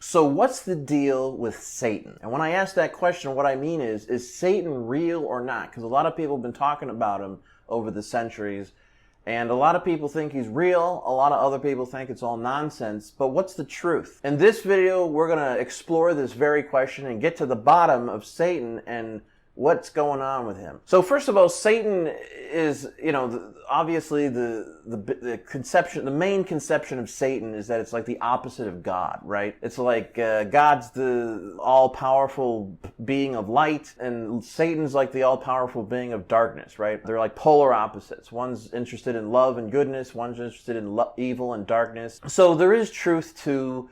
So what's the deal with Satan? And when I ask that question, what I mean is Satan real or not? Because a lot of people have been talking about him over the centuries, and a lot of people think he's real, a lot of other people think it's all nonsense, but what's the truth? In this video, we're going to explore this very question and get to the bottom of Satan and what's going on with him. So first of all, Satan is, obviously the conception, the main conception of Satan is that it's like the opposite of God, right? It's like God's the all-powerful being of light, and Satan's like the all-powerful being of darkness, right? They're like polar opposites. One's interested in love and goodness, one's interested in evil and darkness. So there is truth to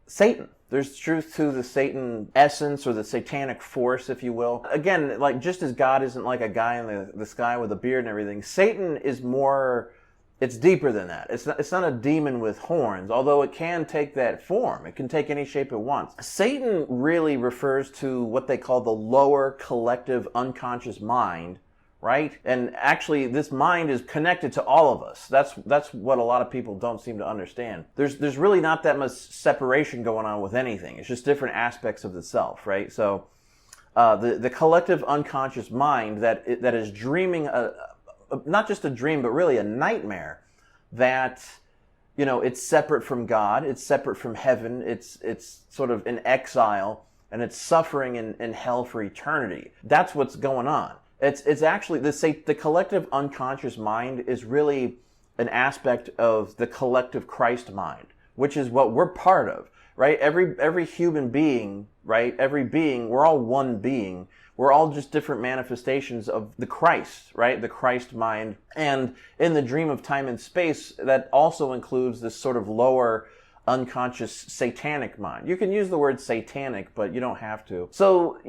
Satan. There's truth to the Satan essence, or the satanic force, if you will. Again, like just as God isn't like a guy in the sky with a beard and everything, Satan is more, it's deeper than that. It's not a demon with horns, although it can take that form. It can take any shape it wants. Satan really refers to what they call the lower collective unconscious mind, right? And actually, this mind is connected to all of us. That's what a lot of people don't seem to understand. There's really not that much separation going on with anything. It's just different aspects of the self, right? So the collective unconscious mind that is dreaming not just a dream, but really a nightmare that it's separate from God, it's separate from heaven, it's sort of in exile, and it's suffering in hell for eternity. That's what's going on. It's actually, the collective unconscious mind is really an aspect of the collective Christ mind, which is what we're part of, right? Every human being, right? Every being, we're all one being. We're all just different manifestations of the Christ, right? The Christ mind. And in the dream of time and space, that also includes this sort of lower unconscious satanic mind. You can use the word satanic, but you don't have to. So,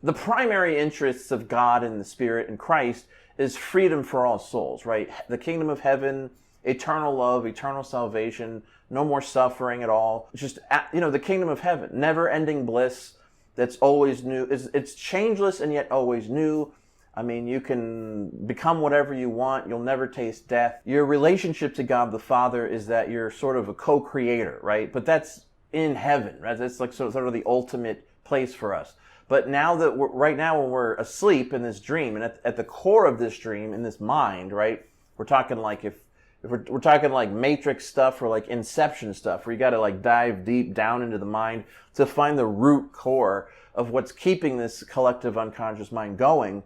the primary interests of God and the Spirit and Christ is freedom for all souls, right? The kingdom of heaven, eternal love, eternal salvation, no more suffering at all. It's just, the kingdom of heaven, never-ending bliss that's always new. It's changeless and yet always new. I mean, you can become whatever you want. You'll never taste death. Your relationship to God the Father is that you're sort of a co-creator, right? But that's in heaven, right? That's like sort of the ultimate place for us. But now that right now when we're asleep in this dream, and at the core of this dream, in this mind, right? We're talking like if we're talking like Matrix stuff or like Inception stuff, where you got to like dive deep down into the mind to find the root core of what's keeping this collective unconscious mind going.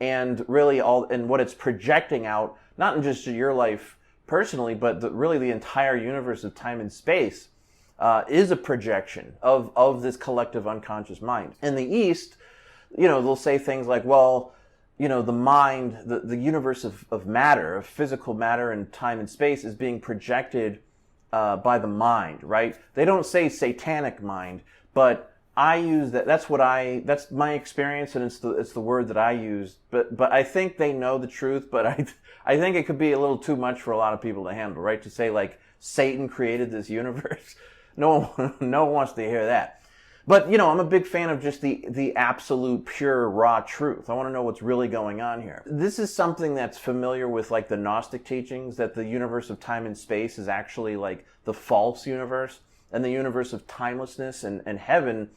And really and what it's projecting out, not in just your life personally, but really the entire universe of time and space, is a projection of this collective unconscious mind. In the East, they'll say things like, well, the mind, the universe of matter, of physical matter and time and space is being projected by the mind, right? They don't say satanic mind, but I use that. That's my experience, and it's the word that I use. But I think they know the truth. But I think it could be a little too much for a lot of people to handle, right? To say like Satan created this universe, no one wants to hear that. But I'm a big fan of just the absolute pure raw truth. I want to know what's really going on here. This is something that's familiar with like the Gnostic teachings, that the universe of time and space is actually like the false universe, and the universe of timelessness and heaven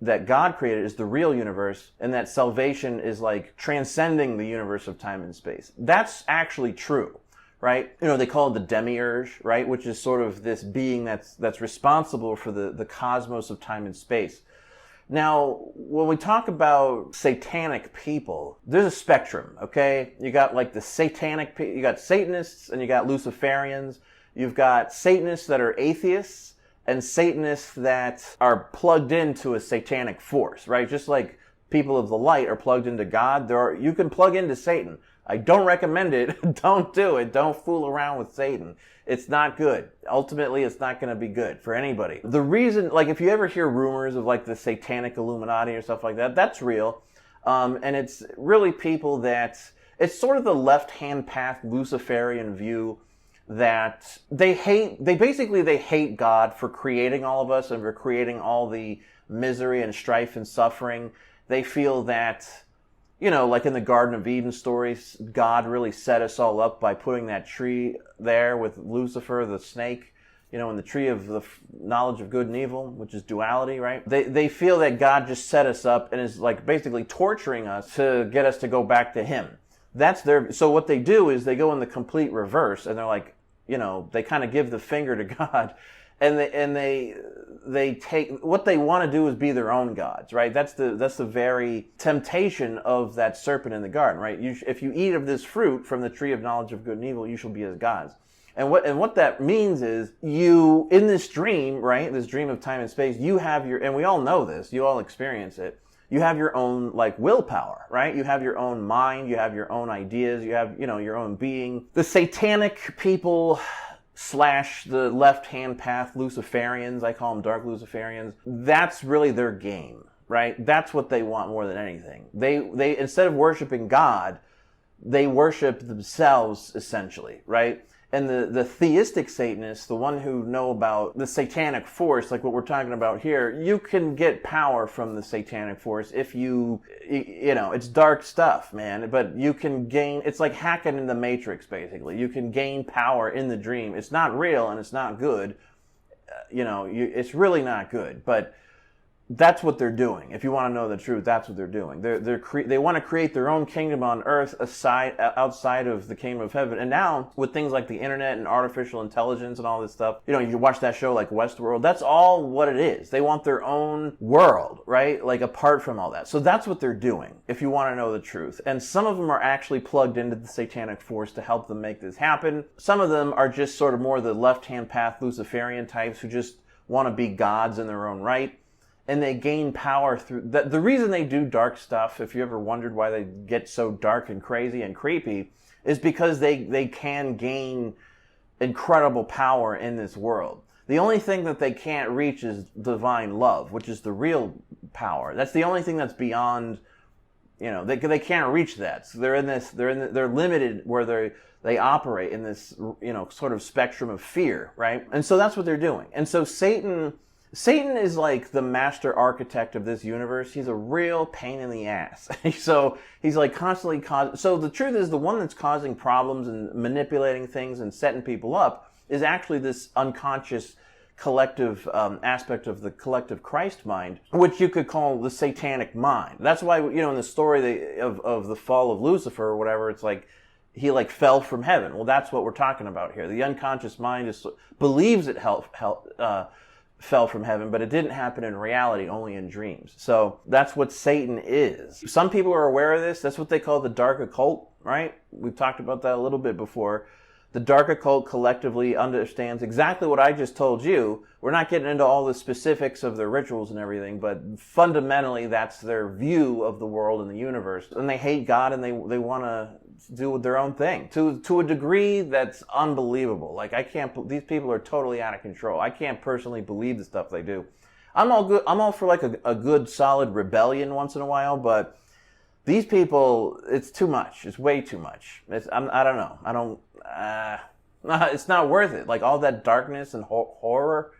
that God created is the real universe, and that salvation is like transcending the universe of time and space. That's actually true, right? They call it the demiurge, right? Which is sort of this being that's responsible for the cosmos of time and space. Now, when we talk about satanic people, there's a spectrum, okay? You got like you got Satanists and you got Luciferians. You've got Satanists that are atheists, and Satanists that are plugged into a satanic force, right? Just like people of the light are plugged into God, you can plug into Satan. I don't recommend it. Don't do it. Don't fool around with Satan. It's not good. Ultimately, it's not going to be good for anybody. The reason, like if you ever hear rumors of like the satanic Illuminati or stuff like that, that's real. And it's really people it's sort of the left-hand path Luciferian view, that they hate God for creating all of us and for creating all the misery and strife and suffering. They feel that, like in the Garden of Eden stories, God really set us all up by putting that tree there with Lucifer, the snake, in the tree of the knowledge of good and evil, which is duality, right? They feel that God just set us up and is like basically torturing us to get us to go back to him. So what they do is they go in the complete reverse, and they're like, they kind of give the finger to God, and they take what they want to do is be their own gods, right? That's the very temptation of that serpent in the garden, right? If you eat of this fruit from the tree of knowledge of good and evil, you shall be as gods. And what that means is you, in this dream, right, this dream of time and space, you have and we all know this, you all experience it, you have your own, like, willpower, right? You have your own mind, you have your own ideas, you have, your own being. The satanic people / the left-hand path Luciferians, I call them dark Luciferians, that's really their game, right? That's what they want more than anything. They instead of worshiping God, they worship themselves, essentially, right? And the theistic Satanists, the one who know about the satanic force, like what we're talking about here, you can get power from the satanic force if it's dark stuff, man, but you can gain, it's like hacking in the Matrix, basically. You can gain power in the dream. It's not real and it's not good. It's really not good, but that's what they're doing. If you want to know the truth, that's what they're doing. They want to create their own kingdom on earth outside of the kingdom of heaven. And now, with things like the internet and artificial intelligence and all this stuff, you watch that show like Westworld, that's all what it is. They want their own world, right? Like, apart from all that. So that's what they're doing, if you want to know the truth. And some of them are actually plugged into the satanic force to help them make this happen. Some of them are just sort of more the left-hand path Luciferian types who just want to be gods in their own right. And they gain power through the reason they do dark stuff, if you ever wondered why they get so dark and crazy and creepy, is because they can gain incredible power in this world. The only thing that they can't reach is divine love, which is the real power. That's the only thing that's beyond, they can't reach that. So they're limited where they operate in this, sort of spectrum of fear, right? And so that's what they're doing. And so Satan is like the master architect of this universe. He's a real pain in the ass. So he's like constantly so the truth is, the one that's causing problems and manipulating things and setting people up is actually this unconscious collective aspect of the collective Christ mind, which you could call the satanic mind. That's why, in the story of the fall of Lucifer or whatever, it's like he fell from heaven. Well, that's what we're talking about here. The unconscious mind believes it fell from heaven, but it didn't happen in reality, only in dreams. So that's what Satan is. Some people are aware of this. That's what they call the dark occult, right? We've talked about that a little bit before. The dark occult collectively understands exactly what I just told you. We're not getting into all the specifics of their rituals and everything, but fundamentally that's their view of the world and the universe. And they hate God, and they want to do their own thing to a degree that's unbelievable. Like, these people are totally out of control. I can't personally believe the stuff they do. I'm all for like a good solid rebellion once in a while, but these people, it's too much. It's way too much. I don't know. It's not worth it. Like, all that darkness and horror.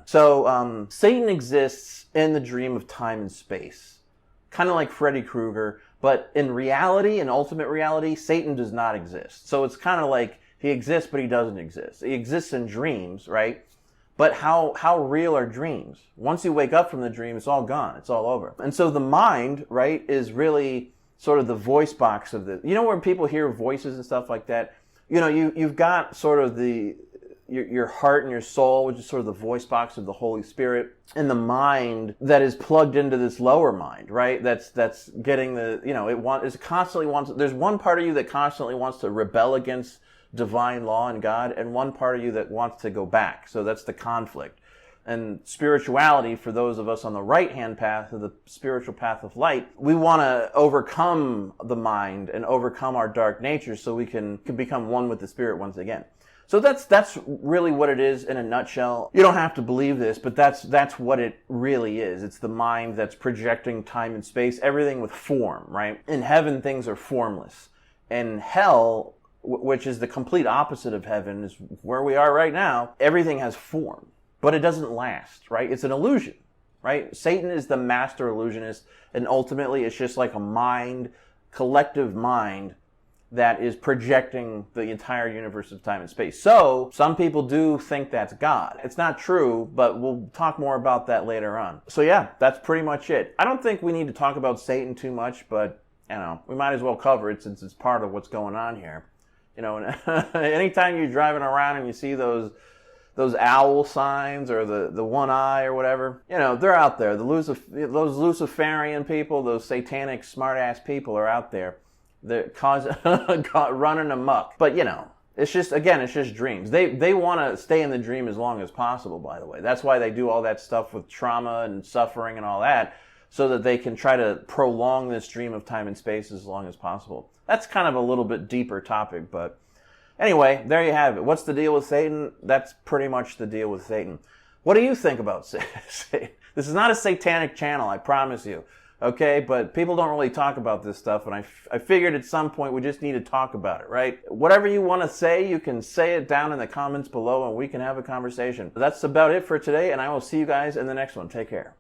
So Satan exists in the dream of time and space, kind of like Freddy Krueger. But in reality, in ultimate reality, Satan does not exist. So it's kind of like he exists, but he doesn't exist. He exists in dreams, right? But how real are dreams? Once you wake up from the dream, it's all gone. It's all over. And so the mind, right, is really sort of the voice box of the, where people hear voices and stuff like that? You've got sort of your heart and your soul, which is sort of the voice box of the Holy Spirit, and the mind that is plugged into this lower mind, right? That's getting there's one part of you that constantly wants to rebel against divine law and God, and one part of you that wants to go back. So that's the conflict. And spirituality, for those of us on the right-hand path, of the spiritual path of light, we want to overcome the mind and overcome our dark nature so we can become one with the Spirit once again. So that's really what it is in a nutshell. You don't have to believe this, but that's what it really is. It's the mind that's projecting time and space, everything with form, right? In heaven, things are formless. In hell, which is the complete opposite of heaven, is where we are right now, everything has form, but it doesn't last, right? It's an illusion, right? Satan is the master illusionist, and ultimately it's just like a mind, collective mind, that is projecting the entire universe of time and space. So some people do think that's God. It's not true, but we'll talk more about that later on. So yeah, that's pretty much it. I don't think we need to talk about Satan too much, but we might as well cover it since it's part of what's going on here. Anytime you're driving around and you see those owl signs or the one eye or whatever, they're out there. Those Luciferian people, those satanic smart-ass people are out there. They're running amok. But, it's just dreams. They want to stay in the dream as long as possible, by the way. That's why they do all that stuff with trauma and suffering and all that, so that they can try to prolong this dream of time and space as long as possible. That's kind of a little bit deeper topic, but anyway, there you have it. What's the deal with Satan? That's pretty much the deal with Satan. What do you think about Satan? This is not a satanic channel, I promise you. Okay, but people don't really talk about this stuff, and I figured at some point we just need to talk about it, right? Whatever you want to say, you can say it down in the comments below, and we can have a conversation. That's about it for today, and I will see you guys in the next one. Take care.